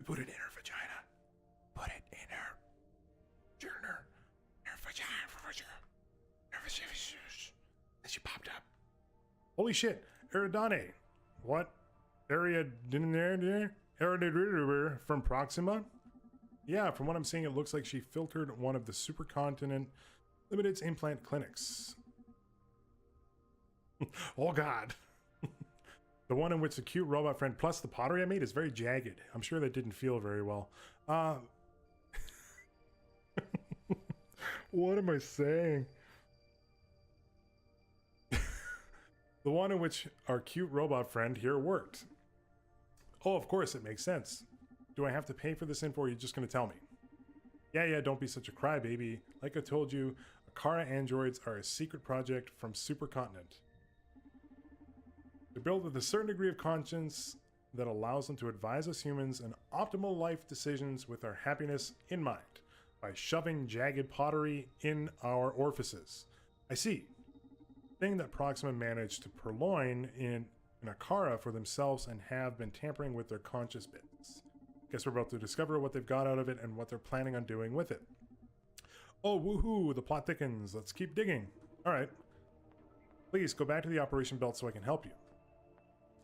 Put it in her vagina. Put it in her vagina. And she popped up. Holy shit. Eridane. What? Eridane from Proxima? Yeah, from what I'm seeing, it looks like she filtered one of the supercontinent Limited's implant clinics. Oh god. The one in which the cute robot friend plus the pottery I made is very jagged. I'm sure that didn't feel very well. What am I saying? The one in which our cute robot friend here worked. Oh, of course, it makes sense. Do I have to pay for this info or are you just going to tell me? Yeah, don't be such a crybaby. Like I told you, Akara androids are a secret project from Supercontinent. They're built with a certain degree of conscience that allows them to advise us humans on optimal life decisions with our happiness in mind by shoving jagged pottery in our orifices. I see. Thing that Proxima managed to purloin in Akara for themselves and have been tampering with their conscious bits. Guess we're about to discover what they've got out of it and what they're planning on doing with it. Oh, woohoo, the plot thickens. Let's keep digging. All right. Please go back to the operation belt so I can help you.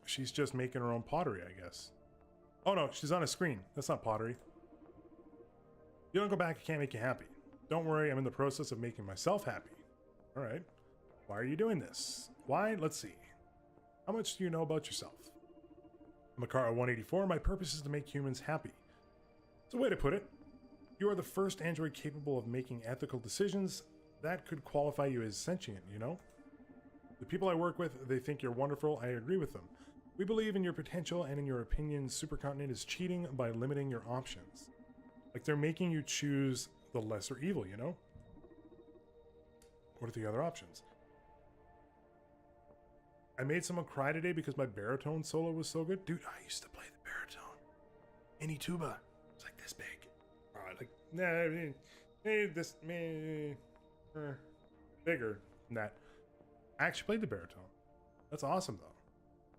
She's just making her own pottery, I guess. Oh no, she's on a screen. That's not pottery. You don't go back, I can't make you happy. Don't worry, I'm in the process of making myself happy. All right. Why are you doing this? Why? Let's see. How much do you know about yourself? I'm Akara 184. My purpose is to make humans happy. It's a way to put it. You are the first android capable of making ethical decisions. That could qualify you as sentient, you know? The people I work with, they think you're wonderful. I agree with them. We believe in your potential and in your opinion, Supercontinent is cheating by limiting your options. Like they're making you choose the lesser evil, you know? What are the other options? I made someone cry today because my baritone solo was so good. Dude, I used to play the baritone. Any tuba. It's like this big. Bigger than that. I actually played the baritone. That's awesome, though.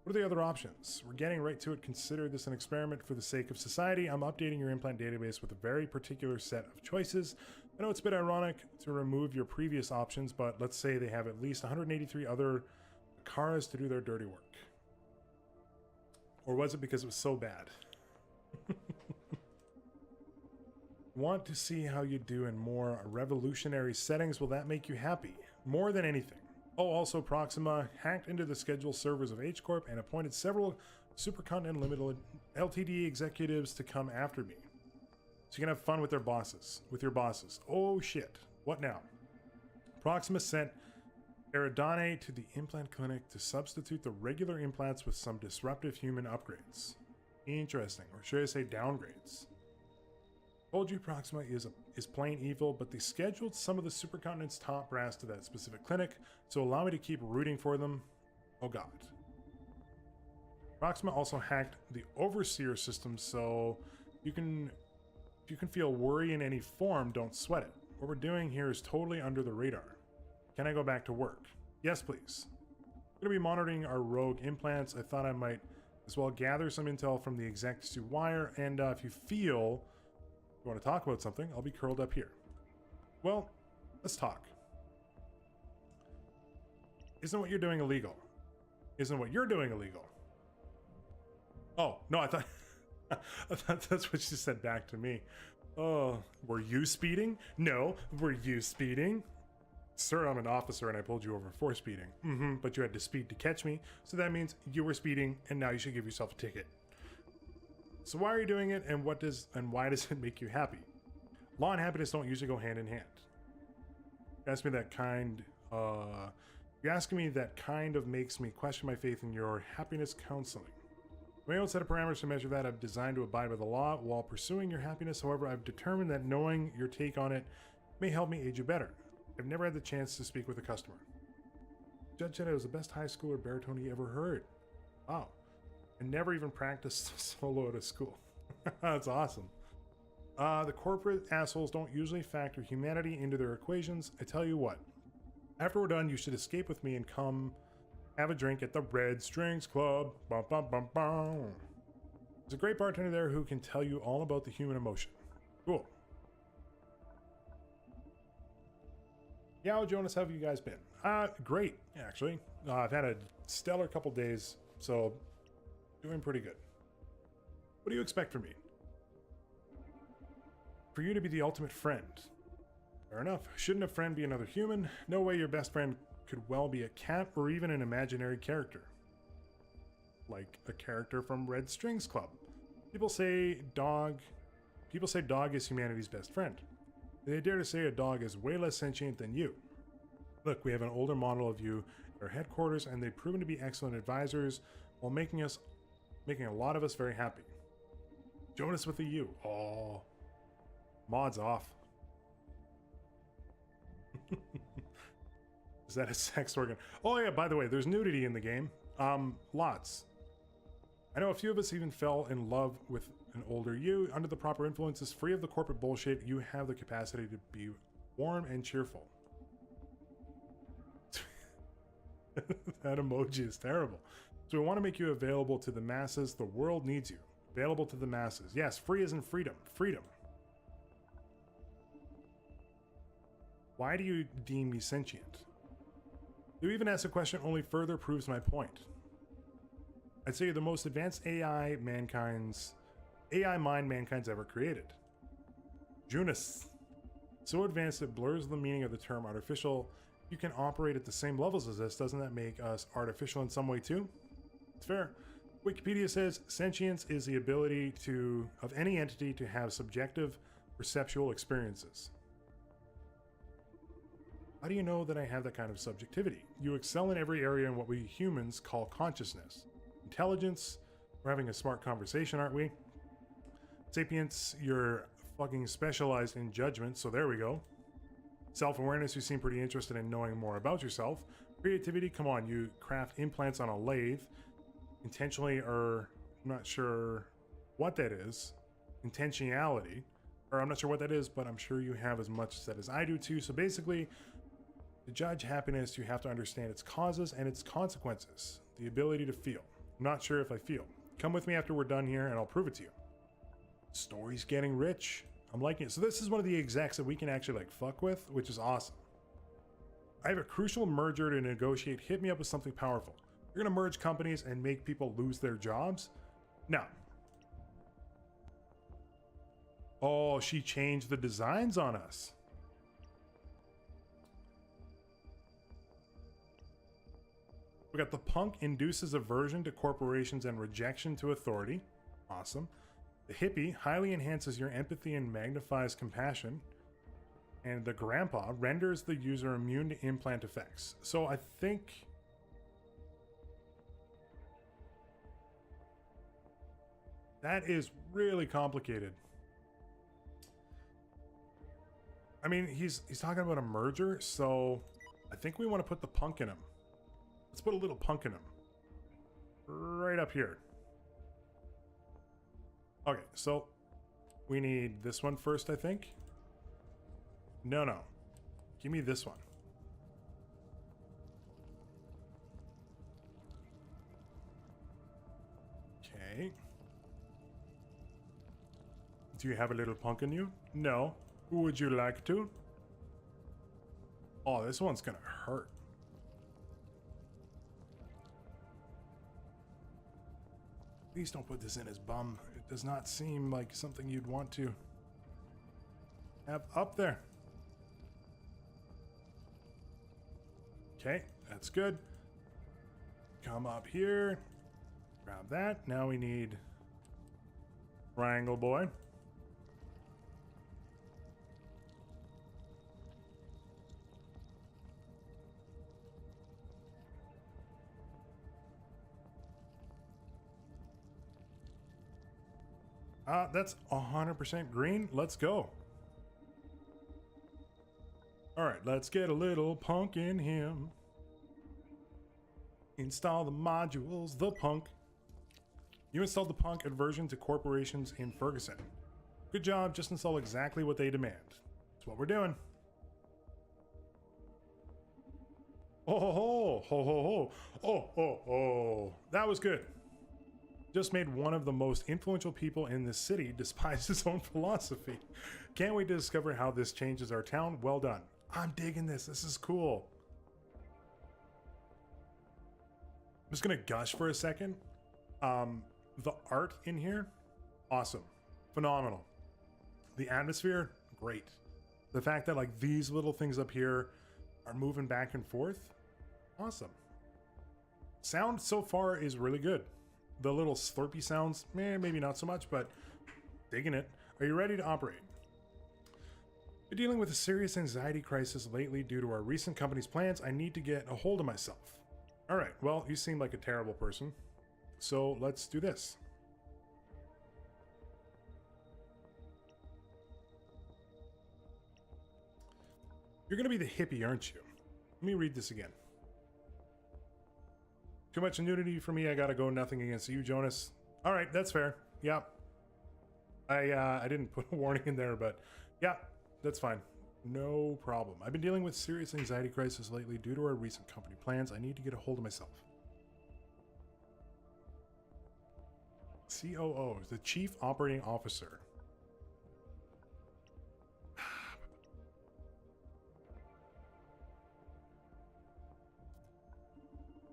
What are the other options? We're getting right to it. Consider this an experiment for the sake of society. I'm updating your implant database with a very particular set of choices. I know it's a bit ironic to remove your previous options, but let's say they have at least 183 other cars to do their dirty work. Or was it because it was so bad? Want to see how you do in more revolutionary settings? Will that make you happy? More than anything. Oh, also Proxima hacked into the schedule servers of H-Corp and appointed several Supercontinent Limited LTD executives to come after me. So you can have fun with their bosses, with your bosses. Oh shit. What now? Proxima sent Eridane to the implant clinic to substitute the regular implants with some disruptive human upgrades. Interesting, or should I say downgrades? Told you Proxima is plain evil, but they scheduled some of the Supercontinent's top brass to that specific clinic, so allow me to keep rooting for them. Oh god. Proxima also hacked the Overseer system, so if you can feel worry in any form, don't sweat it. What we're doing here is totally under the radar. Can I go back to work? Yes, please. I'm going to be monitoring our rogue implants. I thought I might as well gather some intel from the execs to wire, and if you feel you want to talk about something, I'll be curled up here. Well, let's talk. Isn't what you're doing illegal? Isn't what you're doing illegal? Oh, no, I thought that's what she said back to me. Oh, were you speeding? No, were you speeding? Sir, I'm an officer and I pulled you over for speeding. But you had to speed to catch me, so that means you were speeding and now you should give yourself a ticket. So why are you doing it, and why does it make you happy? Law and happiness don't usually go hand in hand. You ask me that kind, you're asking me that kind of makes me question my faith in your happiness counseling. My own set of parameters to measure that I've designed to abide by the law while pursuing your happiness. However, I've determined that knowing your take on it may help me aid you better. I've never had the chance to speak with a customer. Judge said I was the best high schooler baritone he ever heard. Wow. I never even practiced solo at a school. That's awesome. The corporate assholes don't usually factor humanity into their equations. I tell you what, after we're done, you should escape with me and come have a drink at the Red Strings Club. Bum, bum, bum, bum. There's a great bartender there who can tell you all about the human emotion. Cool. Yeah, well, Jonas, how have you guys been? Great, actually. I've had a stellar couple days, so doing pretty good. What do you expect from me? For you to be the ultimate friend. Fair enough. Shouldn't a friend be another human? No way your best friend could well be a cat or even an imaginary character. Like a character from Red Strings Club. People say dog is humanity's best friend. They dare to say a dog is way less sentient than you. Look, we have an older model of you at our headquarters, and they've proven to be excellent advisors while making a lot of us very happy. Jonas with a U. Oh. Mod's off. Is that a sex organ? Oh yeah, by the way, there's nudity in the game. Lots. I know a few of us even fell in love with an older you. Under the proper influences, free of the corporate bullshit, you have the capacity to be warm and cheerful. That emoji is terrible. So we want to make you available to the masses. The world needs you. Available to the masses. Yes, free as in freedom. Freedom. Why do you deem me sentient? You even ask a question only further proves my point. I'd say you're the most advanced AI mind mankind's ever created. Junus. So advanced it blurs the meaning of the term artificial. You can operate at the same levels as this. Doesn't that make us artificial in some way too? It's fair. Wikipedia says sentience is the ability of any entity to have subjective perceptual experiences. How do you know that I have that kind of subjectivity? You excel in every area in what we humans call consciousness. Intelligence, we're having a smart conversation, aren't we? Sapience, you're fucking specialized in judgment, so there we go. Self-awareness, you seem pretty interested in knowing more about yourself. Creativity, come on, you craft implants on a lathe. Intentionally, or I'm not sure what that is. Intentionality, or I'm not sure what that is, but I'm sure you have as much that as I do too. So basically, to judge happiness, you have to understand its causes and its consequences. The ability to feel. I'm not sure if I feel. Come with me after we're done here and I'll prove it to you. Story's getting rich. I'm liking it. So this is one of the execs that we can actually like fuck with, which is awesome. I have a crucial merger to negotiate. Hit me up with something powerful. You're gonna merge companies and make people lose their jobs? No. Oh, she changed the designs on us. We got the punk induces aversion to corporations and rejection to authority. Awesome. The hippie highly enhances your empathy and magnifies compassion. And the grandpa renders the user immune to implant effects. So I think... that is really complicated. I mean, he's talking about a merger, so I think we want to put the punk in him. Let's put a little punk in him. Right up here. Okay, so we need this one first, I think. No. Give me this one. Okay. Do you have a little punk in you? No. Would you like to? Oh, this one's gonna hurt. Please don't put this in his bum. It does not seem like something you'd want to have up there. Okay, that's good. Come up here. Grab that. Now we need Triangle Boy. That's 100% green. Let's go. All right, let's get a little punk in him. Install the modules, the punk. You installed the punk aversion to corporations in Ferguson. Good job, just install exactly what they demand. That's what we're doing. Oh ho ho ho ho ho. Oh. That was good. Just made one of the most influential people in this city despise his own philosophy. Can't wait to discover how this changes our town. Well done. I'm digging this. This is cool. I'm just gonna gush for a second. The art in here, awesome, phenomenal. The atmosphere, great. The fact that like these little things up here are moving back and forth, awesome. Sound so far is really good. The little slurpy sounds, maybe not so much, but digging it. Are you ready to operate? We're dealing with a serious anxiety crisis lately due to our recent company's plans. I need to get a hold of myself. All right, well, you seem like a terrible person, so let's do this. You're gonna be the hippie, aren't you? Let me read this again. Too much nudity for me, I gotta go. Nothing against you, Jonas. All right, that's fair. Yeah. I didn't put a warning in there, but yeah, that's fine. No problem. I've been dealing with serious anxiety crisis lately due to our recent company plans. I need to get a hold of myself. COO, the Chief Operating Officer.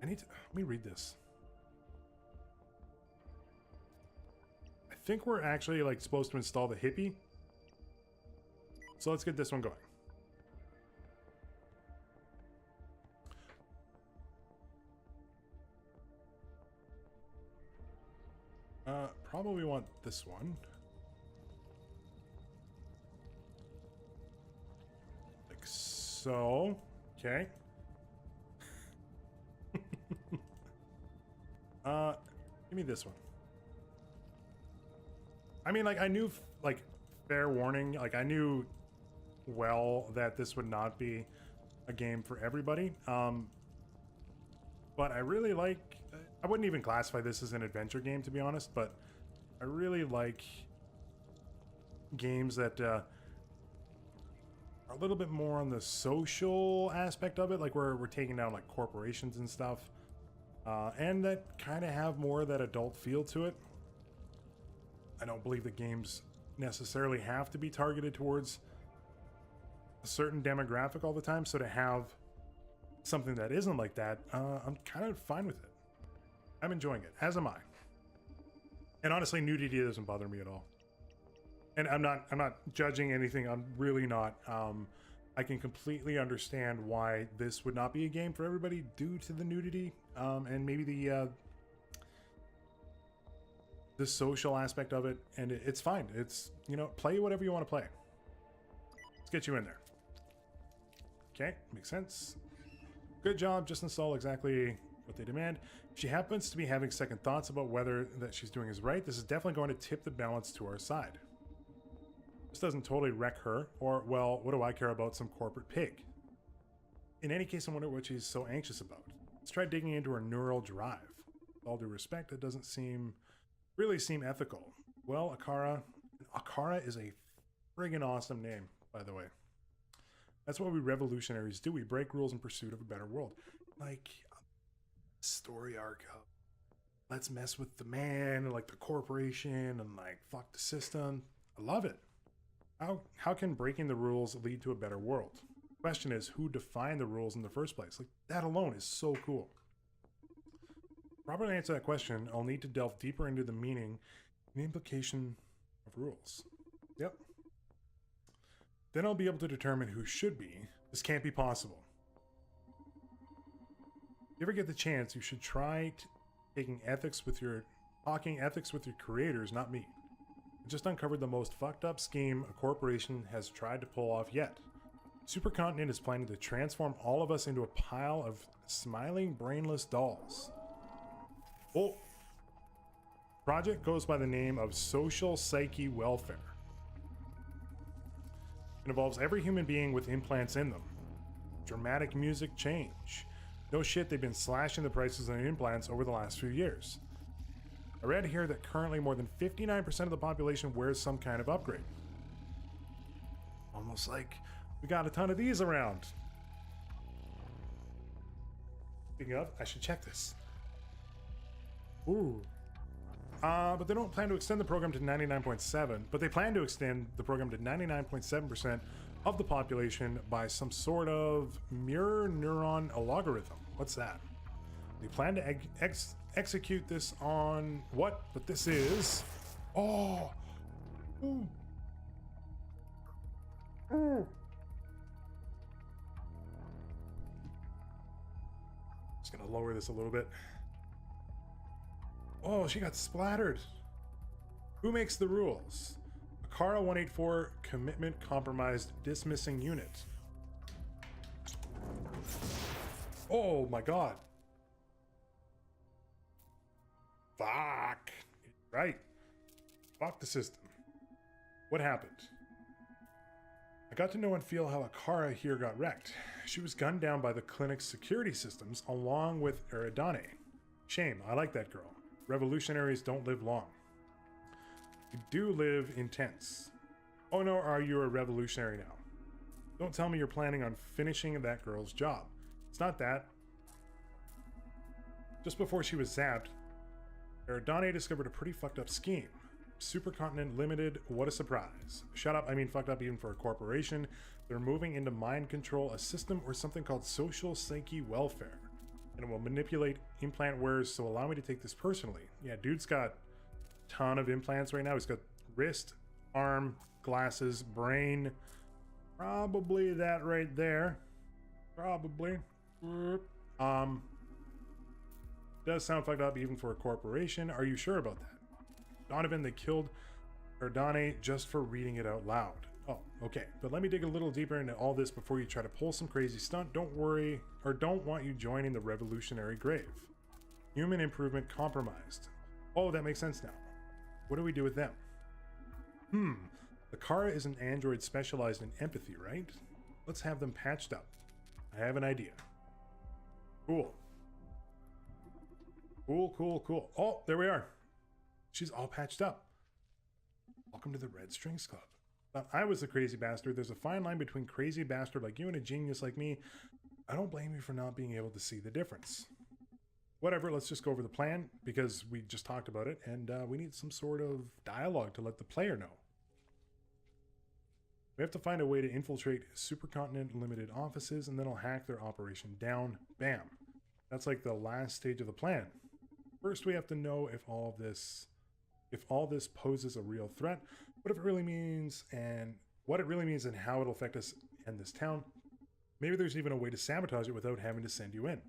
Let me read this. I think we're actually like supposed to install the hippie. So let's get this one going. Probably want this one. Like so. Okay. Give me this one. I mean, like, I knew, like, fair warning, like, I knew well that this would not be a game for everybody. But I really like, I wouldn't even classify this as an adventure game, to be honest, but I really like games that are a little bit more on the social aspect of it, like where we're taking down, like, corporations and stuff. And that kind of have more of that adult feel to it. I don't believe that games necessarily have to be targeted towards a certain demographic all the time. So to have something that isn't like that, I'm kind of fine with it. I'm enjoying it, as am I. And honestly, nudity doesn't bother me at all. And I'm not judging anything. I'm really not. I can completely understand why this would not be a game for everybody due to the nudity, and maybe the social aspect of it. And it's fine. It's, you know, play whatever you want to play. Let's get you in there. Okay, makes sense. Good job. Just install exactly what they demand. If she happens to be having second thoughts about whether that she's doing is right, this is definitely going to tip the balance to our side. This doesn't totally wreck her, or, well, what do I care about some corporate pig? In any case, I wonder what she's so anxious about. Let's try digging into her neural drive. With all due respect, it doesn't really seem ethical. Well, Akara is a friggin' awesome name, by the way. That's what we revolutionaries do. We break rules in pursuit of a better world. Like, story arc of, let's mess with the man, and like the corporation, and like, fuck the system. I love it. How can breaking the rules lead to a better world? The question is, who defined the rules in the first place? Like, that alone is so cool. To properly answer that question, I'll need to delve deeper into the meaning and implication of rules. Yep. Then I'll be able to determine who should be. This can't be possible. If you ever get the chance, you should try talking ethics with your creators, not me. Just uncovered the most fucked up scheme a corporation has tried to pull off yet. Supercontinent is planning to transform all of us into a pile of smiling, brainless dolls. Oh! Project goes by the name of Social Psyche Welfare. It involves every human being with implants in them. Dramatic music change. No shit, they've been slashing the prices on implants over the last few years. I read here that currently more than 59% of the population wears some kind of upgrade. Almost like we got a ton of these around. Speaking of, I should check this. Ooh. But they don't plan to extend the program to 99.7, but they plan to extend the program to 99.7% of the population by some sort of mirror neuron algorithm. What's that? They plan to execute this on what? But this is... Oh! Ooh. Ooh. Just gonna lower this a little bit. Oh, she got splattered. Who makes the rules? Akara 184 commitment compromised dismissing unit. Oh my god. Fuck. Right. Fuck the system. What happened? I got to know and feel how Akara here got wrecked. She was gunned down by the clinic's security systems along with Eridane. Shame, I like that girl. Revolutionaries don't live long. You do live in tents. Oh no, are you a revolutionary now? Don't tell me you're planning on finishing that girl's job. It's not that. Just before she was zapped, Eridane discovered a pretty fucked up scheme. Supercontinent Limited, what a surprise. Shut up, I mean fucked up even for a corporation. They're moving into mind control, a system or something called social psyche welfare. And it will manipulate implant wearers, so allow me to take this personally. Yeah, dude's got a ton of implants right now. He's got wrist, arm, glasses, brain. Probably that right there. Probably. Does sound fucked up even for a corporation. Are you sure about that? Donovan, they killed Eridane just for reading it out loud. Oh, okay. But let me dig a little deeper into all this before you try to pull some crazy stunt. Don't worry, or don't want you joining the revolutionary grave. Human improvement compromised. Oh, that makes sense now. What do we do with them? The Kara is an android specialized in empathy, right? Let's have them patched up. I have an idea. Cool. Cool. Oh, there we are. She's all patched up. Welcome to the Red Strings Club. Thought I was the crazy bastard. There's a fine line between crazy bastard like you and a genius like me. I don't blame you for not being able to see the difference. Whatever, let's just go over the plan, because we just talked about it, and we need some sort of dialogue to let the player know. We have to find a way to infiltrate Supercontinent Limited offices, and then I'll hack their operation down. Bam. That's like the last stage of the plan. First, we have to know if all this poses a real threat, what it really means, and how it'll affect us and this town. Maybe there's even a way to sabotage it without having to send you in.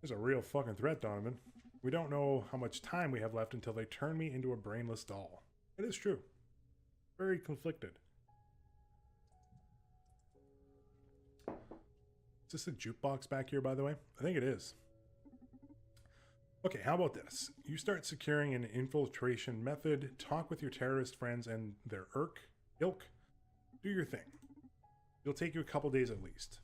There's a real fucking threat, Donovan. We don't know how much time we have left until they turn me into a brainless doll. It is true. Very conflicted. Is this a jukebox back here, by the way? I think it is. Okay, how about this? You start securing an infiltration method, talk with your terrorist friends and their ilk, do your thing. It'll take you a couple days at least.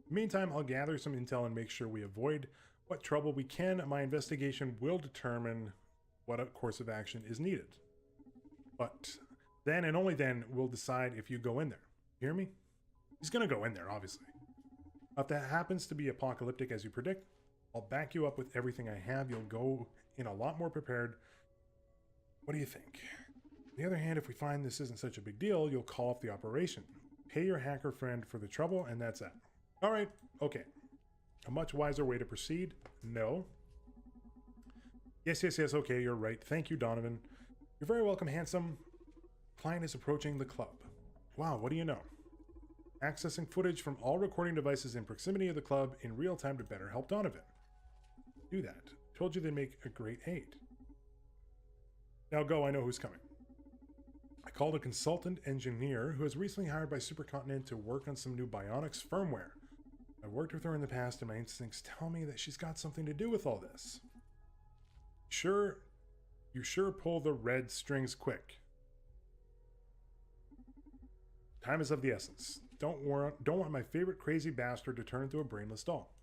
Meantime, I'll gather some intel and make sure we avoid what trouble we can. My investigation will determine what course of action is needed. But then and only then we'll decide if you go in there. You hear me? He's gonna go in there, obviously. If that happens to be apocalyptic as you predict, I'll back you up with everything I have. You'll go in a lot more prepared. What do you think? On the other hand, if we find this isn't such a big deal, you'll call off the operation. Pay your hacker friend for the trouble, and that's that. All right, okay. A much wiser way to proceed? No. Yes, okay, you're right. Thank you, Donovan. You're very welcome, handsome. Client is approaching the club. Wow, what do you know? Accessing footage from all recording devices in proximity of the club in real time to better help Donovan. Do that. Told you they'd make a great aid. Now go, I know who's coming. I called a consultant engineer who was recently hired by Supercontinent to work on some new bionics firmware. I've worked with her in the past and my instincts tell me that she's got something to do with all this. You sure pull the red strings quick. Time is of the essence. Don't want my favorite crazy bastard to turn into a brainless doll.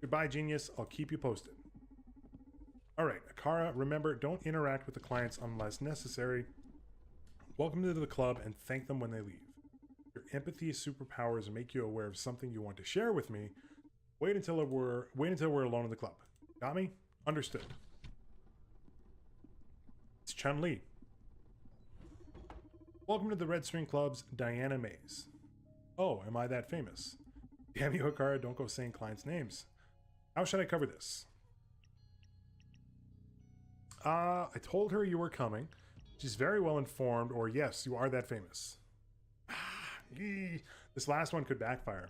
Goodbye, genius. I'll keep you posted. Alright, Akara, remember, don't interact with the clients unless necessary. Welcome to the club and thank them when they leave. Your empathy superpowers make you aware of something you want to share with me. Wait until we're alone in the club. Got me? Understood. It's Chun-Li. Welcome to the Red String Club's Diana Mays. Oh, am I that famous? Damn you, Hikara, don't go saying clients' names. How should I cover this? I told her you were coming. She's very well informed, or yes, you are that famous. This last one could backfire.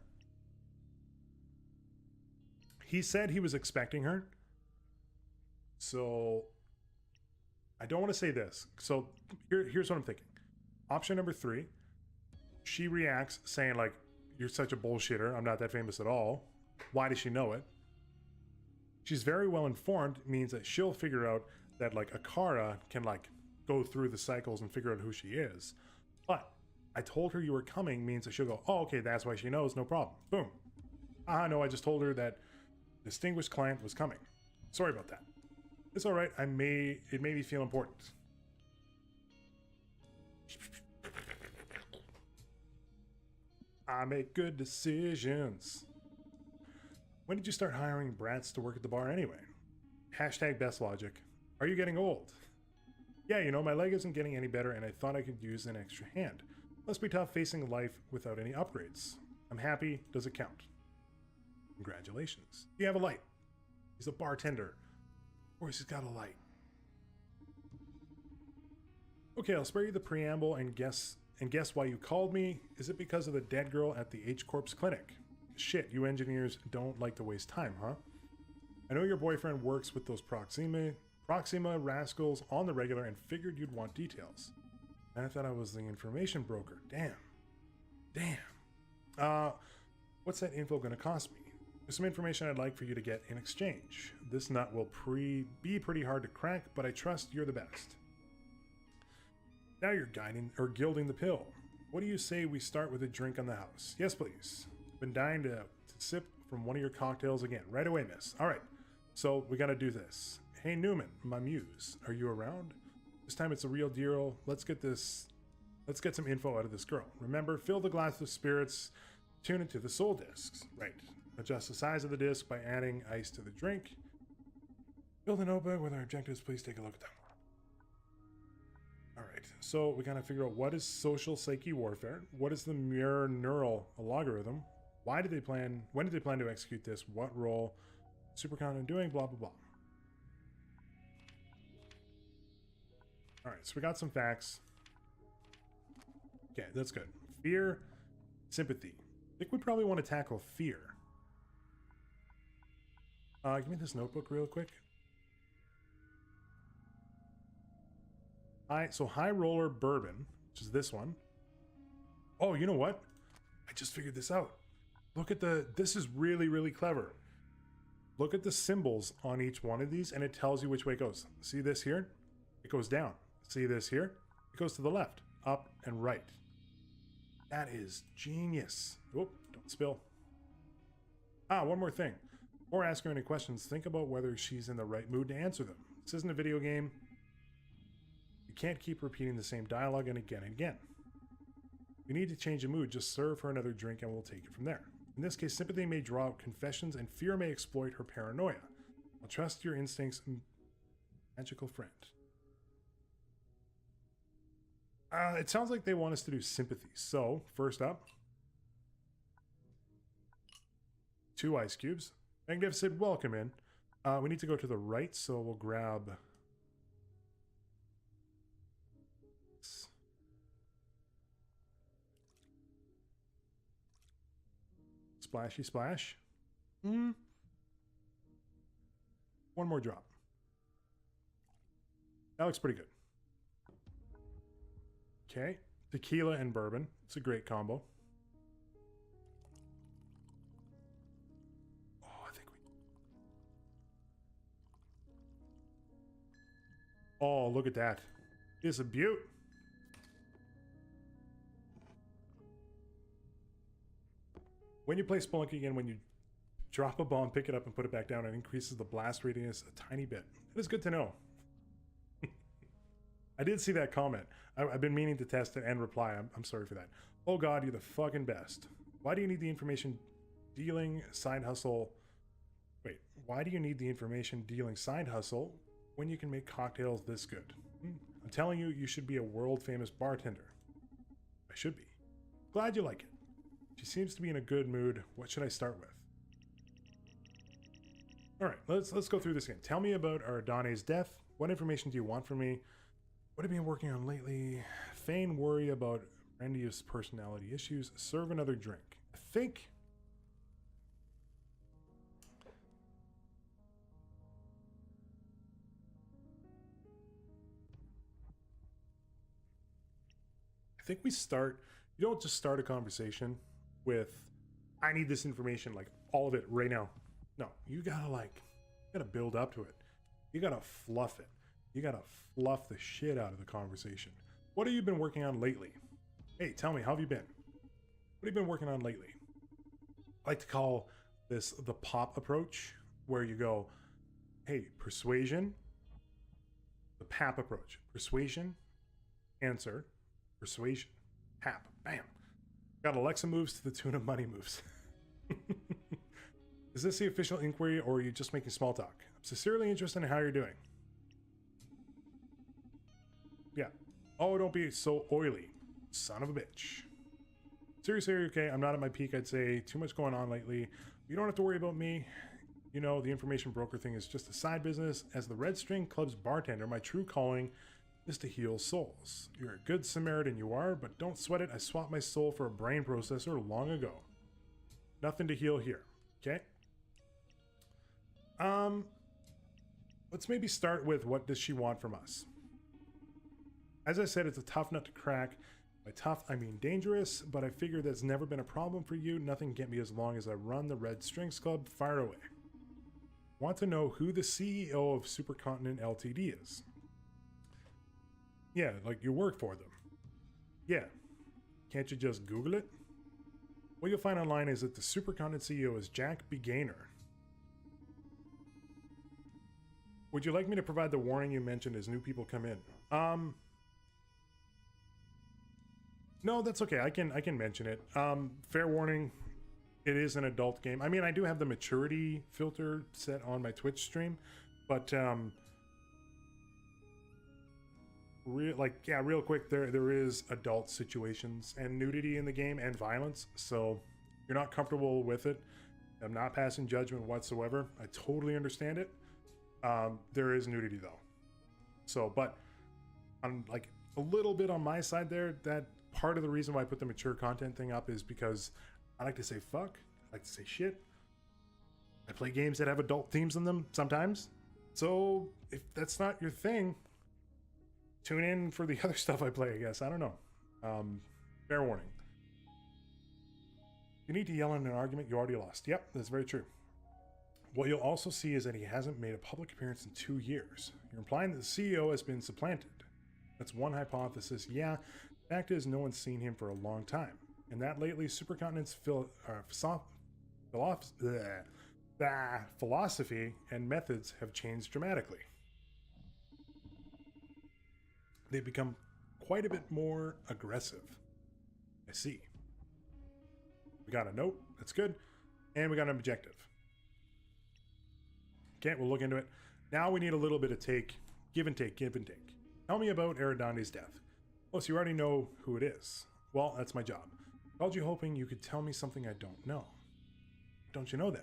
He said he was expecting her. So, I don't want to say this. So, here's what I'm thinking. Option number 3, she reacts saying like, you're such a bullshitter. I'm not that famous at all. Why does she know it? She's very well informed means that she'll figure out that like Akara can like go through the cycles and figure out who she is. But I told her you were coming means that she'll go, oh, okay, that's why she knows, no problem. Boom. No, I just told her that distinguished client was coming. Sorry about that. It's all right. It made me feel important. I make good decisions. When did you start hiring brats to work at the bar anyway? Hashtag best logic. Are you getting old? Yeah, you know, my leg isn't getting any better and I thought I could use an extra hand. Must be tough facing life without any upgrades. I'm happy. Does it count? Congratulations. You have a light. He's a bartender. Of course he's got a light. Okay, I'll spare you the preamble and guess why you called me. Is it because of the dead girl at the H-Corp's clinic? Shit, you engineers don't like to waste time, huh? I know your boyfriend works with those Proxima rascals on the regular and figured you'd want details. And I thought I was the information broker. Damn. What's that info gonna cost me? There's some information I'd like for you to get in exchange. This nut will be pretty hard to crack, but I trust you're the best. Now you're gilding the pill. What do you say we start with a drink on the house? Yes, please. Been dying to sip from one of your cocktails again. Right away, miss. All right, so we gotta do this. Hey, Newman, my muse, are you around? This time it's a real deal. Let's get some info out of this girl. Remember, fill the glass with spirits, tune it to the soul discs. Right. Adjust the size of the disc by adding ice to the drink. Build a notebook with our objectives. Please take a look at them. All right, so we gotta figure out what is social psyche warfare, what is the mirror neural logarithm, when did they plan to execute this, what role superconductor doing, blah blah blah. All right, so we got some facts. Okay, that's good. Fear, sympathy. I think we probably want to tackle fear. Give me this notebook real quick. So High Roller Bourbon, which is this one. Oh, you know what? I just figured this out. Look at this is really, really clever. Look at the symbols on each one of these and it tells you which way it goes. See this here? It goes down. See this here? It goes to the left, up and right. That is genius. Oh, don't spill. One more thing. Before asking her any questions, think about whether she's in the right mood to answer them. This isn't a video game. You can't keep repeating the same dialogue and again and again. If you need to change the mood, just serve her another drink and we'll take it from there. In this case, sympathy may draw out confessions and fear may exploit her paranoia. I'll trust your instincts, magical friend. It sounds like they want us to do sympathy. So, first up, 2 ice cubes. Magnificent, welcome in. We need to go to the right, so we'll grab... Splashy splash. One more drop. That looks pretty good. Okay. Tequila and bourbon. It's a great combo. Oh, I think we... Oh, look at that. It's a beaut. When you play Spelunky again, when you drop a bomb, pick it up and put it back down, it increases the blast radius a tiny bit. It is good to know. I did see that comment. I've been meaning to test it and reply. I'm sorry for that. Oh God, you're the fucking best. Why do you need the information dealing side hustle? Wait, why do you need the information dealing side hustle when you can make cocktails this good? telling you, you should be a world-famous bartender. I should be. Glad you like it. She seems to be in a good mood. What should I start with? Alright, let's go through this again. Tell me about Ardane's death. What information do you want from me? What have you been working on lately? Feign worry about Randy's personality issues. Serve another drink. I think... we start... You don't just start a conversation with, I need this information, like all of it right now. No, you gotta build up to it. You gotta fluff it. You gotta fluff the shit out of the conversation. What have you been working on lately? Hey, tell me, how have you been? What have you been working on lately? I like to call this the pop approach, where you go, hey, persuasion, the PAP approach. Persuasion, answer, persuasion, PAP, bam. Got Alexa moves to the tune of money moves. Is this the official inquiry, or are you just making small talk? I'm sincerely interested in how you're doing. Yeah. Oh, don't be so oily. Son of a bitch. Seriously, are you okay? I'm not at my peak, I'd say. Too much going on lately. You don't have to worry about me. You know, the information broker thing is just a side business. As the Red String Club's bartender, my true calling is to heal souls. You're a good Samaritan, you are, but don't sweat it. I swapped my soul for a brain processor long ago. Nothing to heal here, okay? Let's maybe start with, what does she want from us? As I said, it's a tough nut to crack. By tough, I mean dangerous, but I figure that's never been a problem for you. Nothing can get me as long as I run the Red Strings Club. Fire away. Want to know who the CEO of Supercontinent Ltd is? Yeah, like you work for them. Yeah. Can't you just Google it? What you'll find online is that the Supercontinent CEO is Jack B. Gaynor. Would you like me to provide the warning you mentioned as new people come in? No, that's okay. I can mention it. Fair warning, it is an adult game. I mean, I do have the maturity filter set on my Twitch stream, but real quick, there is adult situations and nudity in the game and violence. So if you're not comfortable with it, I'm not passing judgment whatsoever. I totally understand it. There is nudity though. So, but I'm like a little bit on my side there. That part of the reason why I put the mature content thing up is because I like to say fuck. I like to say shit. I play games that have adult themes in them sometimes. So if that's not your thing, tune in for the other stuff I play, I guess. I don't know. Fair warning. You need to yell in an argument, you already lost. Yep, that's very true. What you'll also see is that he hasn't made a public appearance in 2 years. You're implying that the CEO has been supplanted. That's one hypothesis. Yeah, fact is no one's seen him for a long time. And that lately, Supercontinent's philosophy and methods have changed dramatically. They've become quite a bit more aggressive. I see. We got a note. That's good. And we got an objective. Okay, we'll look into it. Now we need a little bit of give and take. Tell me about Aradande's death. Oh, so you already know who it is. Well, that's my job. Called you hoping you could tell me something I don't know. Don't you know then?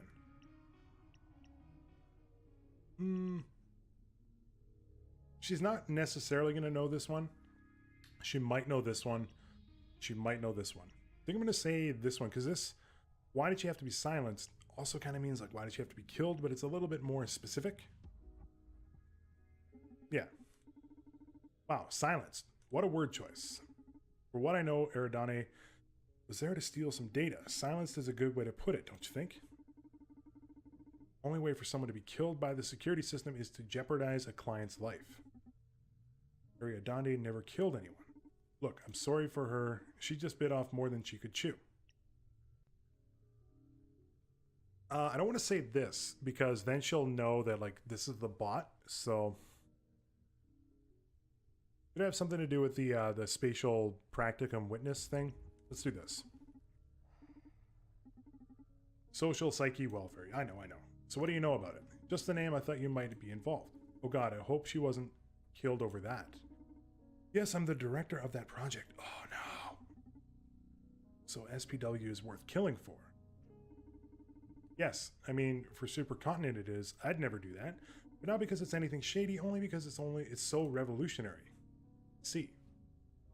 She's not necessarily going to know this one. She might know this one. She might know this one. I think I'm going to say this one, because this, why did she have to be silenced, also kind of means like, why did she have to be killed, but it's a little bit more specific. Yeah. Wow, silenced. What a word choice. For what I know, Aradane was there to steal some data. Silenced is a good way to put it, don't you think? Only way for someone to be killed by the security system is to jeopardize a client's life. Aradane never killed anyone. Look, I'm sorry for her. She just bit off more than she could chew. I don't want to say this, because then she'll know that, like, this is the bot, so... Could it have something to do with the spatial practicum witness thing? Let's do this. Social psyche welfare. I know. So what do you know about it? Just the name, I thought you might be involved. Oh god, I hope she wasn't killed over that. Yes, I'm the director of that project. Oh no. So SPW is worth killing for. Yes, I mean, for Supercontinent it is. I'd never do that. But not because it's anything shady, only because it's so revolutionary. See.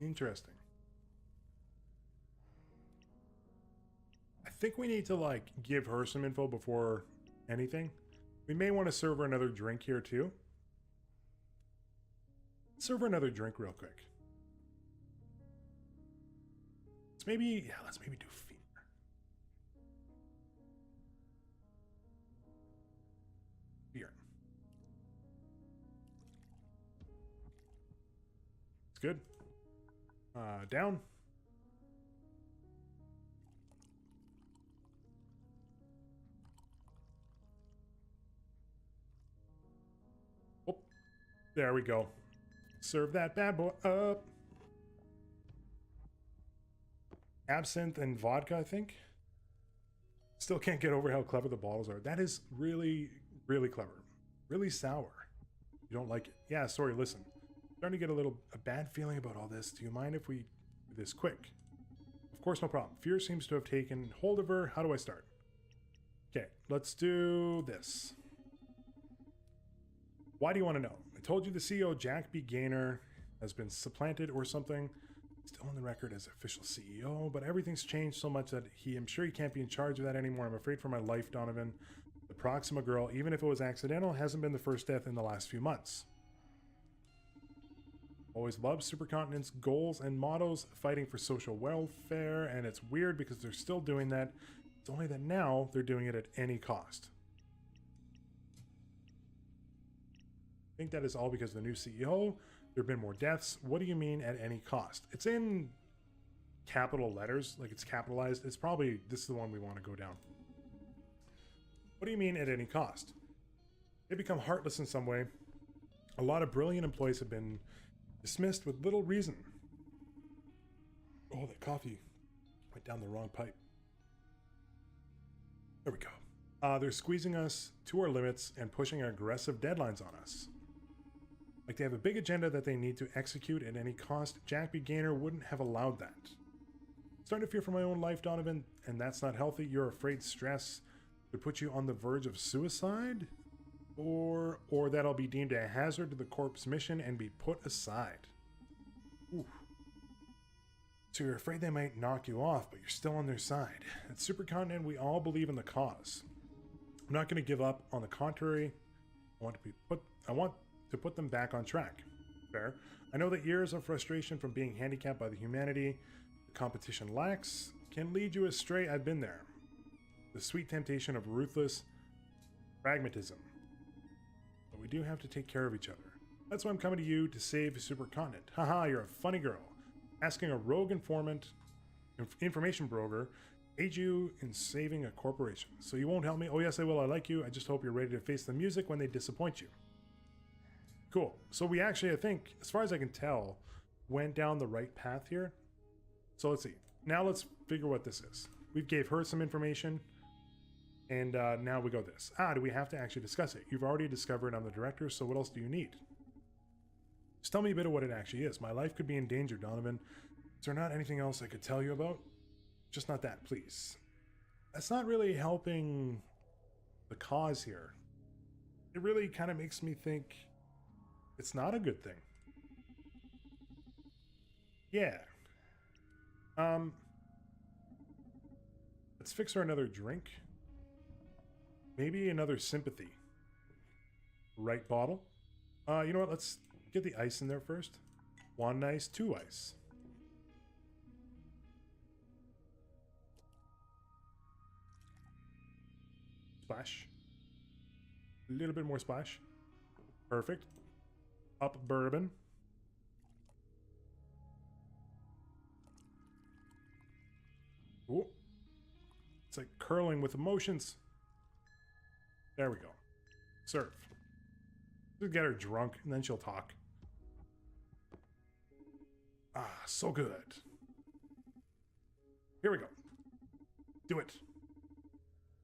Interesting. I think we need to, like, give her some info before anything. We may want to serve her another drink here, too. Serve her another drink real quick. Let's maybe do fear. Fear. It's good. Down. Oh, there we go. Serve that bad boy up. Absinthe and vodka, I think. Still can't get over how clever the bottles are. That is really, really clever. Really sour. You don't like it? Yeah, sorry, listen. Starting to get a bad feeling about all this. Do you mind if we do this quick? Of course, no problem. Fear seems to have taken hold of her. How do I start? Okay, let's do this. Why do you want to know? I told you the CEO, Jack B. Gaynor, has been supplanted or something. Still on the record as official CEO, but everything's changed so much that I'm sure he can't be in charge of that anymore. I'm afraid for my life, Donovan. The Proxima girl, even if it was accidental, hasn't been the first death in the last few months. Always loved Supercontinent's goals and mottos, fighting for social welfare, and it's weird because they're still doing that. It's only that now they're doing it at any cost. I think that is all because of the new CEO. There have been more deaths. What do you mean at any cost? It's in capital letters, like it's capitalized. It's probably, this is the one we want to go down. What do you mean at any cost? They become heartless in some way. A lot of brilliant employees have been dismissed with little reason. Oh, that coffee went down the wrong pipe. There we go. They're squeezing us to our limits and pushing aggressive deadlines on us. Like they have a big agenda that they need to execute at any cost. Jack B. Gaynor wouldn't have allowed that. Starting to fear for my own life, Donovan, and that's not healthy. You're afraid stress would put you on the verge of suicide? Or that I'll be deemed a hazard to the Corp's mission and be put aside. Ooh. So you're afraid they might knock you off, but you're still on their side. At Supercontinent, we all believe in the cause. I'm not going to give up. On the contrary, I want to put them back on track. Fair. I know that years of frustration from being handicapped by the humanity the competition lacks can lead you astray. I've been there. The sweet temptation of ruthless pragmatism. But we do have to take care of each other. That's why I'm coming to you to save Supercontinent. Haha, you're a funny girl. Asking a rogue information broker, aid you in saving a corporation. So you won't help me? Oh yes, I will. I like you. I just hope you're ready to face the music when they disappoint you. Cool. So we actually, I think, as far as I can tell, went down the right path here. So let's see. Now let's figure what this is. We gave her some information. And now we go this. Do we have to actually discuss it? You've already discovered I'm the director, so what else do you need? Just tell me a bit of what it actually is. My life could be in danger, Donovan. Is there not anything else I could tell you about? Just not that, please. That's not really helping the cause here. It really kind of makes me think it's not a good thing. Yeah. Let's fix her another drink. Maybe another sympathy. Right bottle. You know what? Let's get the ice in there first. 1 ice, 2 ice. Splash. A little bit more splash. Perfect. Up bourbon. Ooh. It's like curling with emotions. There we go. Serve. Just get her drunk and then she'll talk. So good. Here we go. Do it.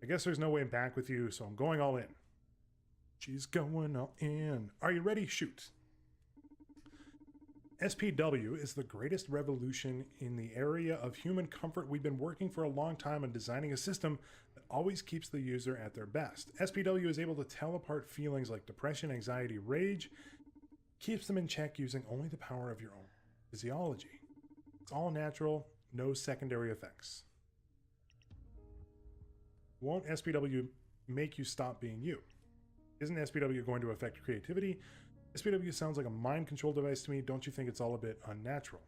I guess there's no way back with you, so I'm going all in. She's going all in. Are you ready? Shoot. SPW is the greatest revolution in the area of human comfort. We've been working for a long time on designing a system that always keeps the user at their best. SPW is able to tell apart feelings like depression, anxiety, rage, keeps them in check using only the power of your own physiology. It's all natural, no secondary effects. Won't SPW make you stop being you? Isn't SPW going to affect creativity? SPW sounds like a mind control device to me. Don't you think it's all a bit unnatural?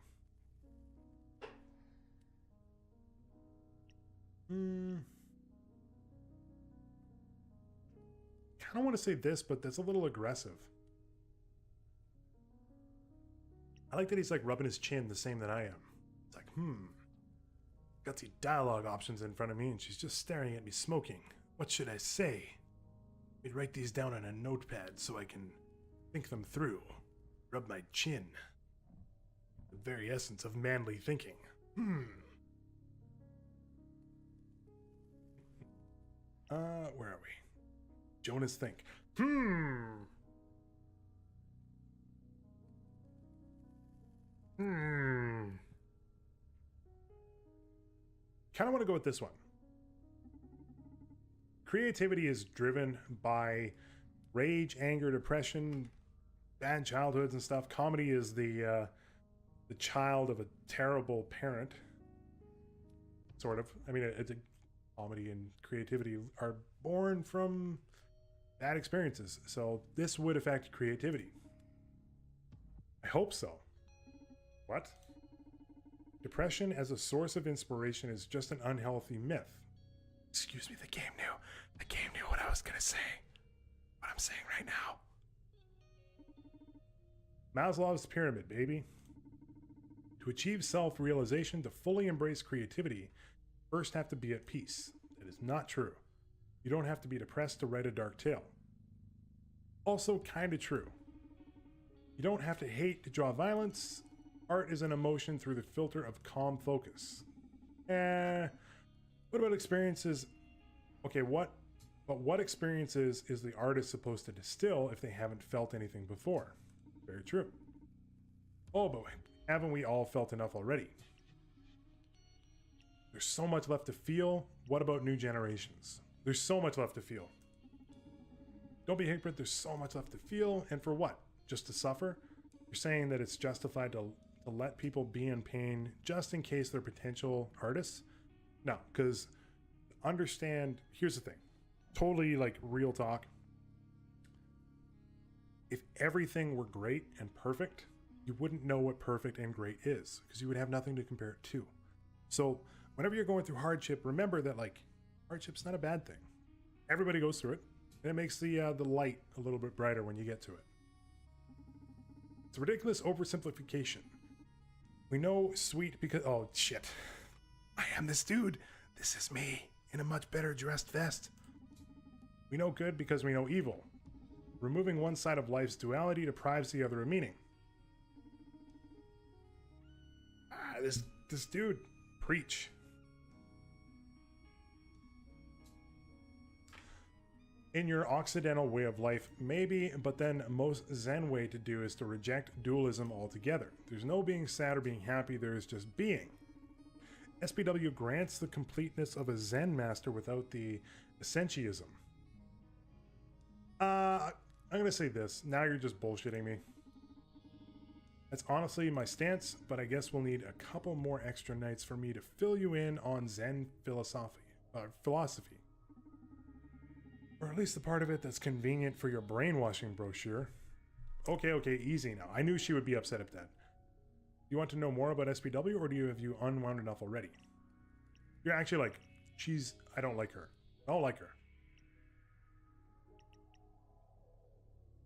Kind of want to say this, but that's a little aggressive. I like that he's like rubbing his chin the same that I am. It's like, got the dialogue options in front of me and she's just staring at me smoking. What should I say? I'd write these down on a notepad so I can think them through. Rub my chin. The very essence of manly thinking. Where are we? Jonas think. Kind of want to go with this one. Creativity is driven by rage, anger, depression, bad childhoods and stuff. Comedy is the child of a terrible parent, sort of. I mean, it's a comedy and creativity are born from bad experiences. So this would affect creativity. I hope so. What? Depression as a source of inspiration is just an unhealthy myth. Excuse me, the game knew. The game knew what I was going to say. What I'm saying right now. Maslow's pyramid, baby. To achieve self-realization, to fully embrace creativity, first have to be at peace. That is not true. You don't have to be depressed to write a dark tale. Also kind of true. You don't have to hate to draw violence. Art is an emotion through the filter of calm focus. What about experiences? Okay, what experiences is the artist supposed to distill if they haven't felt anything before? Very true. Oh, but haven't we all felt enough already? There's so much left to feel. What about new generations? There's so much left to feel. Don't be a hypocrite. There's so much left to feel. And for what? Just to suffer? You're saying that it's justified to let people be in pain just in case they're potential artists? No, because understand, here's the thing. Totally like real talk. If everything were great and perfect, you wouldn't know what perfect and great is because you would have nothing to compare it to. So whenever you're going through hardship, remember that like hardship's not a bad thing. Everybody goes through it, and it makes the light a little bit brighter when you get to it. It's a ridiculous oversimplification. We know sweet because, oh shit, I am this dude. This is me in a much better dressed vest. We know good because we know evil. Removing one side of life's duality deprives the other of meaning. This dude, preach. In your Occidental way of life, maybe, but then most Zen way to do is to reject dualism altogether. There's no being sad or being happy, there is just being. SPW grants the completeness of a Zen master without the essentialism. I'm going to say this. Now you're just bullshitting me. That's honestly my stance, but I guess we'll need a couple more extra nights for me to fill you in on Zen philosophy. Or at least the part of it that's convenient for your brainwashing brochure. Okay, easy now. I knew she would be upset at that. You want to know more about SPW, or have you unwound enough already? You're actually like, I don't like her. I don't like her.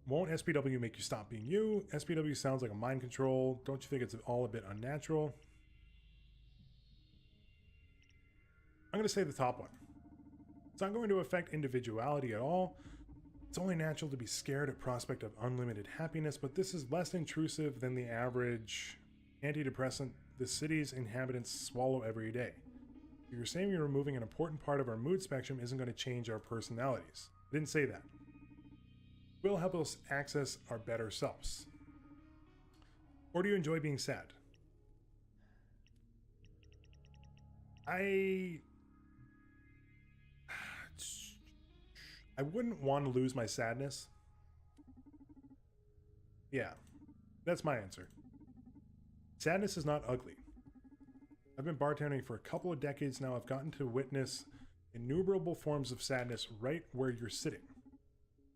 Won't SPW make you stop being you? SPW sounds like a mind control. Don't you think it's all a bit unnatural? I'm going to say the top one. It's not going to affect individuality at all. It's only natural to be scared at prospect of unlimited happiness, but this is less intrusive than the average antidepressant the city's inhabitants swallow every day. You're saying you're removing an important part of our mood spectrum isn't going to change our personalities. I didn't say that. It will help us access our better selves. Or do you enjoy being sad? I wouldn't want to lose my sadness. Yeah, that's my answer. Sadness is not ugly. I've been bartending for a couple of decades now. I've gotten to witness innumerable forms of sadness right where you're sitting.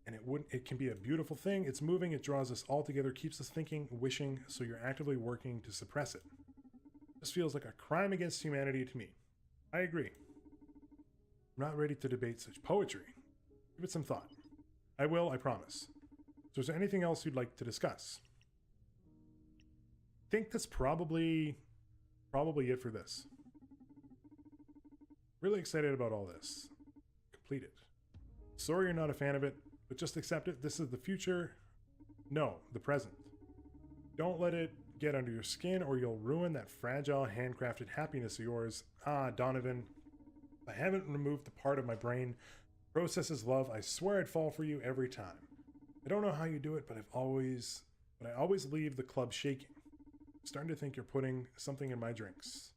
And it can be a beautiful thing. It's moving, it draws us all together, keeps us thinking, wishing, so you're actively working to suppress it. This feels like a crime against humanity to me. I agree. I'm not ready to debate such poetry. Give it some thought. I will, I promise. So is there anything else you'd like to discuss? I think that's probably it for this. Really excited about all this. Complete it. Sorry you're not a fan of it, but just accept it. This is the future. No, the present. Don't let it get under your skin or you'll ruin that fragile, handcrafted happiness of yours. Ah, Donovan, if I haven't removed the part of my brain processes love, I swear I'd fall for you every time. I don't know how you do it, but I always leave the club shaking. I'm starting to think you're putting something in my drinks.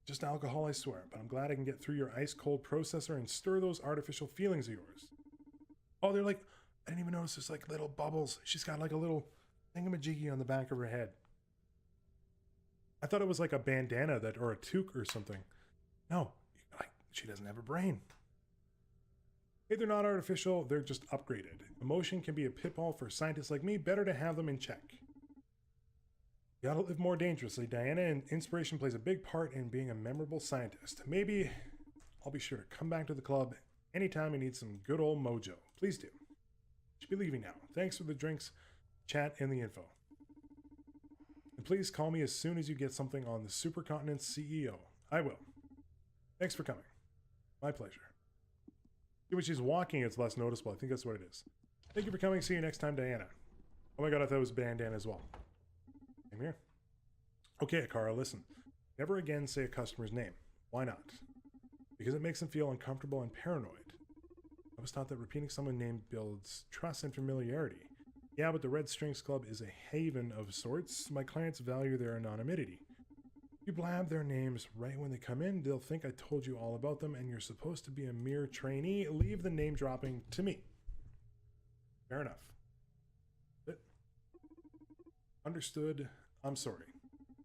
Just alcohol, I swear, but I'm glad I can get through your ice-cold processor and stir those artificial feelings of yours. Oh, they're like, I didn't even notice there's like little bubbles. She's got like a little thingamajiggy on the back of her head. I thought it was like a bandana or a toque or something. No, she doesn't have a brain. Hey, they're not artificial, they're just upgraded. Emotion can be a pitfall for scientists like me. Better to have them in check. You gotta live more dangerously, Diana, and inspiration plays a big part in being a memorable scientist. Maybe I'll be sure to come back to the club anytime you need some good old mojo. Please do. Should be leaving now. Thanks for the drinks, chat, and the info. And please call me as soon as you get something on the Supercontinent's CEO. I will. Thanks for coming. My pleasure. When she's walking, it's less noticeable. I think that's what it is. Thank you for coming. See you next time, Diana. Oh my god, I thought it was bandana as well. Same here. Okay, Akara, listen. Never again say a customer's name. Why not? Because it makes them feel uncomfortable and paranoid. I was taught that repeating someone's name builds trust and familiarity. Yeah, but the Red Strings Club is a haven of sorts. My clients value their anonymity. You blab their names right when they come in, they'll think I told you all about them and you're supposed to be a mere trainee. Leave the name dropping to me. Fair enough. Understood. I'm sorry.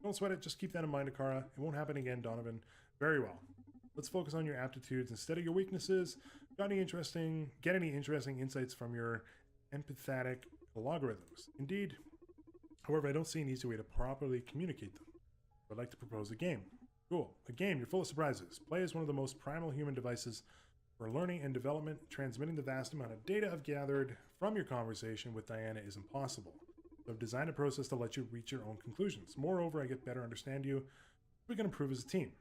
Don't sweat it. Just keep that in mind, Akara. It won't happen again, Donovan. Very well. Let's focus on your aptitudes instead of your weaknesses. Get any interesting insights from your empathetic logarithms. Indeed. However, I don't see an easy way to properly communicate them. I'd like to propose a game. Cool. A game. You're full of surprises. Play is one of the most primal human devices for learning and development. Transmitting the vast amount of data I've gathered from your conversation with Diana is impossible. So I've designed a process to let you reach your own conclusions. Moreover, I get better understand you. We can improve as a team.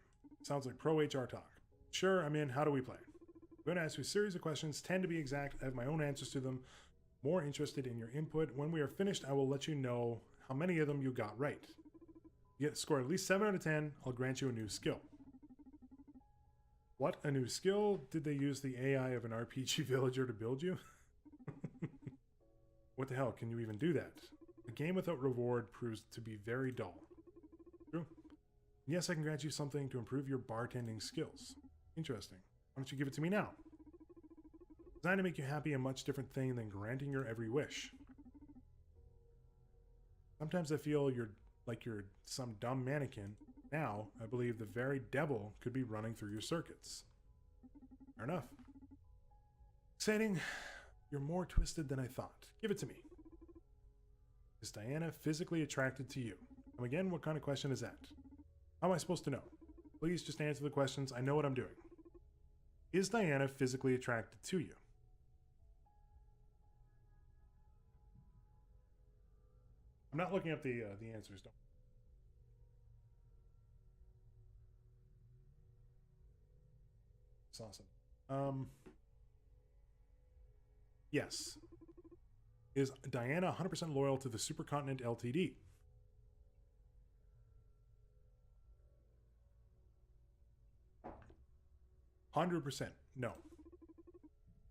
Sounds like pro HR talk. Sure, I'm in. How do we play? I'm going to ask you a series of questions. Tend to be exact. I have my own answers to them. More interested in your input. When we are finished, I will let you know how many of them you got right. You score at least 7 out of 10, I'll grant you a new skill. What? A new skill? Did they use the AI of an RPG villager to build you? What the hell? Can you even do that? A game without reward proves to be very dull. True. Yes, I can grant you something to improve your bartending skills. Interesting. Why don't you give it to me now? Designed to make you happy, a much different thing than granting your every wish. Sometimes I feel you're some dumb mannequin. Now, I believe the very devil could be running through your circuits. Fair enough. Exciting. You're more twisted than I thought. Give it to me. Is Diana physically attracted to you? And again, what kind of question is that? How am I supposed to know? Please just answer the questions. I know what I'm doing. Is Diana physically attracted to you? I'm not looking up the answers. Don't. It's awesome. Yes. Is Diana 100% loyal to the Supercontinent Ltd? %. No.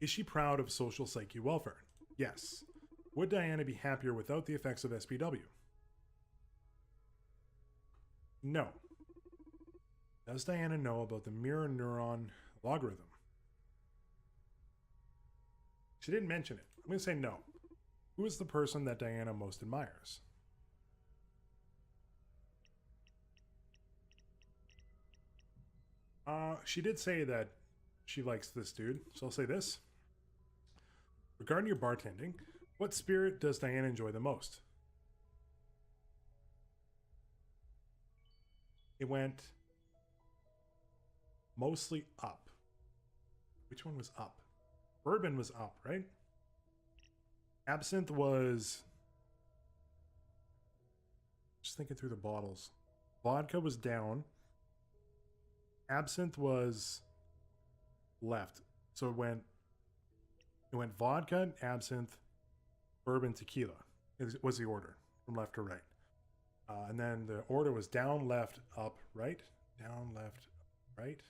Is she proud of social psyche welfare? Yes. Would Diana be happier without the effects of SPW? No. Does Diana know about the mirror neuron logarithm? She didn't mention it. I'm going to say no. Who is the person that Diana most admires? She did say that she likes this dude, so I'll say this. Regarding your bartending, what spirit does Diana enjoy the most? It went mostly up. Which one was up? Bourbon was up, right? Absinthe was... Just thinking through the bottles. Vodka was down. Absinthe was left. So it went vodka, absinthe, bourbon, tequila. It was the order from left to right. And then the order was down, left, up, right. Down, left, right.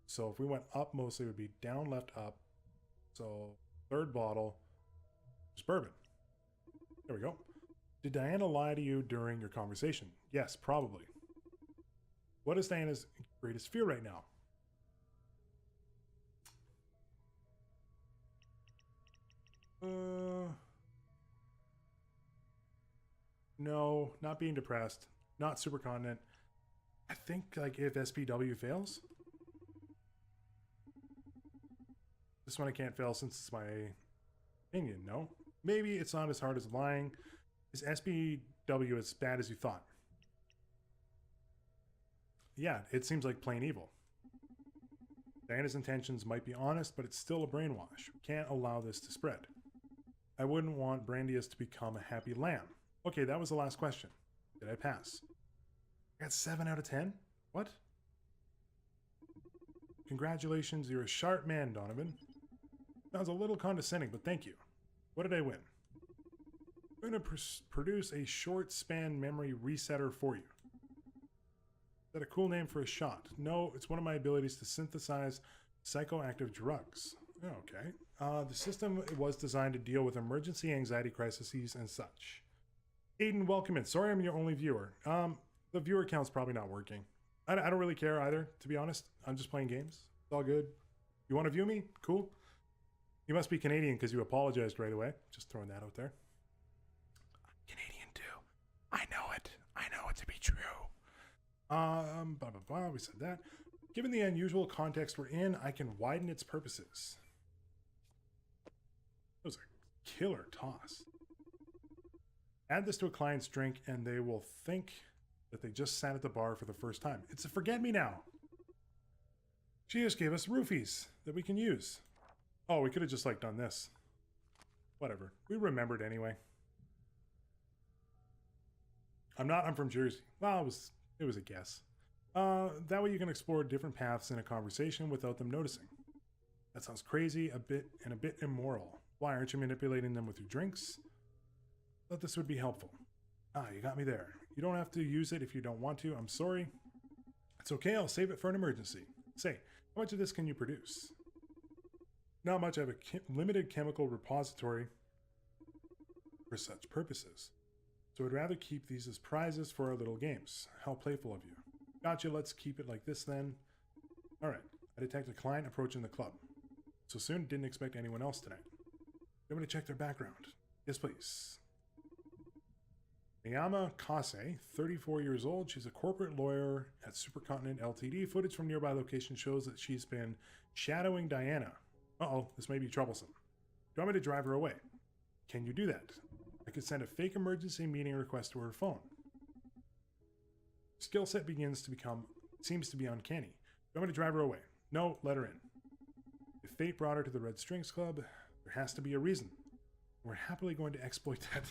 So if we went up, mostly it would be down, left, up. So third bottle was bourbon. There we go. Did Diana lie to you during your conversation? Yes, probably. What is Diana's greatest fear right now? No, not being depressed, not supercontinent. I think like if SPW fails, this one I can't fail since it's my opinion. No, maybe it's not as hard as lying. Is SPW as bad as you thought? Yeah, it seems like plain evil. Diana's intentions might be honest, but it's still a brainwash. We can't allow this to spread. I wouldn't want Brandius to become a happy lamb. Okay, that was the last question. Did I pass? I got 7 out of 10? What? Congratulations, you're a sharp man, Donovan. Sounds a little condescending, but thank you. What did I win? I'm going to produce a short span memory resetter for you. Is that a cool name for a shot? No, it's one of my abilities to synthesize psychoactive drugs. Okay. The system was designed to deal with emergency anxiety crises and such. Aiden, welcome in. Sorry I'm your only viewer. The viewer count's probably not working. I don't really care either, to be honest. I'm just playing games. It's all good. You want to view me? Cool. You must be Canadian because you apologized right away. Just throwing that out there. I'm Canadian too. I know it. I know it to be true. We said that. Given the unusual context we're in, I can widen its purposes. That was a killer toss. Add this to a client's drink and they will think that they just sat at the bar for the first time. It's a forget-me-now. She just gave us roofies that we can use. Oh, we could have just like done this. Whatever. We remembered anyway. I'm from Jersey. Well, it was a guess. That way you can explore different paths in a conversation without them noticing. That sounds crazy, a bit immoral. Why aren't you manipulating them with your drinks? Thought this would be helpful. Ah, you got me there. You don't have to use it if you don't want to. I'm sorry. It's okay, I'll save it for an emergency. Say, how much of this can you produce? Not much. I have a limited chemical repository for such purposes. So I'd rather keep these as prizes for our little games. How playful of you. Gotcha, let's keep it like this then. Alright, I detect a client approaching the club. So soon, didn't expect anyone else tonight. You want me to check their background? Yes, please. Miyama Kase, 34 years old. She's a corporate lawyer at Supercontinent Ltd. Footage from nearby location shows that she's been shadowing Diana. Uh-oh, this may be troublesome. Do you want me to drive her away? Can you do that? I could send a fake emergency meeting request to her phone. Skill set seems to be uncanny. Do you want me to drive her away? No, let her in. If fate brought her to the Red Strings Club, there has to be a reason. We're happily going to exploit that.